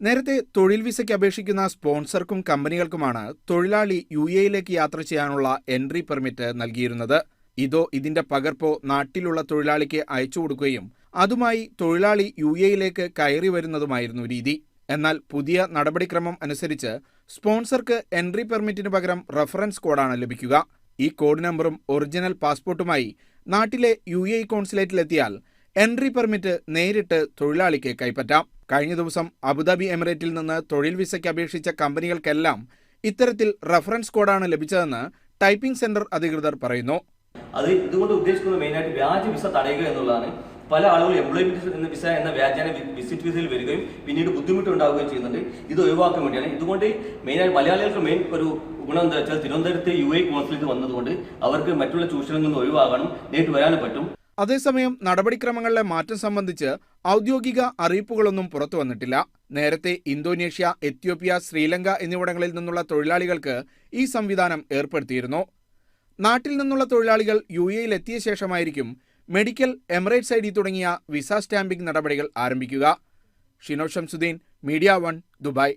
നേരത്തെ തൊഴിൽ വിസയ്ക്ക് അപേക്ഷിക്കുന്ന സ്പോൺസർക്കും കമ്പനികൾക്കുമാണ് തൊഴിലാളി യുഎഇയിലേക്ക് യാത്ര ചെയ്യാനുള്ള എൻട്രി പെർമിറ്റ് നൽകിയിരുന്നത്. ഇതോ ഇതിന്റെ പകർപ്പോ നാട്ടിലുള്ള തൊഴിലാളിക്ക് അയച്ചു കൊടുക്കുകയും അതുമായി തൊഴിലാളി യുഎഇയിലേക്ക് കയറി വരുന്നതുമായിരുന്നു രീതി. എന്നാൽ പുതിയ നടപടിക്രമം അനുസരിച്ച് സ്പോൺസർക്ക് എൻട്രി പെർമിറ്റിന് പകരം റഫറൻസ് കോഡാണ് ലഭിക്കുക. ഈ കോഡ് നമ്പറും ഒറിജിനൽ പാസ്പോർട്ടുമായി നാട്ടിലെ യുഎഇ കോൺസുലേറ്റിലെത്തിയാൽ എൻട്രി പെർമിറ്റ് നേരിട്ട് തൊഴിലാളിക്ക് കൈപ്പറ്റാം. കഴിഞ്ഞ ദിവസം അബുദാബി എമിറേറ്റിൽ നിന്ന് തൊഴിൽ വിസയ്ക്ക് അപേക്ഷിച്ച കമ്പനികൾക്കെല്ലാം ഇത്തരത്തിൽ റഫറൻസ് കോഡാണ് ലഭിച്ചതെന്ന് ടൈപ്പിംഗ് സെന്റർ അധികൃതർ പറയുന്നു. അത് ഇതുകൊണ്ട് ഉദ്ദേശിക്കുന്നത് മെയിനായിട്ട് വ്യാജ വിസ തടയുക എന്നുള്ളതാണ്. പല ആളുകളും എംപ്ലോയ്മെന്റ് വിസ എന്ന വ്യാജാന വിസിറ്റ് വിസയിൽ വരികയും പിന്നീട് ബുദ്ധിമുട്ടുണ്ടാവുകയും ചെയ്യുന്നുണ്ട്. ഇത് ഒഴിവാക്കാൻ വേണ്ടിയാണ്. ഇതുകൊണ്ട് മെയിനായിട്ട് മലയാളികൾക്ക് മെയിൻ ഒരു ഗുണം എന്താ വെച്ചാൽ തിരുവനന്തപുരത്തെ യുഎഇ കോൺസുലേറ്റ് വന്നതുകൊണ്ട് അവർക്ക് മറ്റുള്ള ചൂഷണങ്ങളിൽ നിന്ന് ഒഴിവാകാനും നേരിട്ട് വരാനും പറ്റും. അതേസമയം നടപടിക്രമങ്ങളിലെ മാറ്റം സംബന്ധിച്ച് ഔദ്യോഗിക അറിയിപ്പുകളൊന്നും പുറത്തു വന്നിട്ടില്ല. നേരത്തെ ഇന്തോനേഷ്യ, എത്യോപ്യ, ശ്രീലങ്ക എന്നിവിടങ്ങളിൽ നിന്നുള്ള തൊഴിലാളികൾക്ക് ഈ സംവിധാനം ഏർപ്പെടുത്തിയിരുന്നു. നാട്ടിൽ നിന്നുള്ള തൊഴിലാളികൾ യുഎഇയിൽ എത്തിയ ശേഷമായിരിക്കും മെഡിക്കൽ, എമിറേറ്റ്സ് ഐഡി തുടങ്ങിയ വിസ സ്റ്റാമ്പിംഗ് നടപടികൾ ആരംഭിക്കുക. Shino Shamsuddin, media 1, Dubai.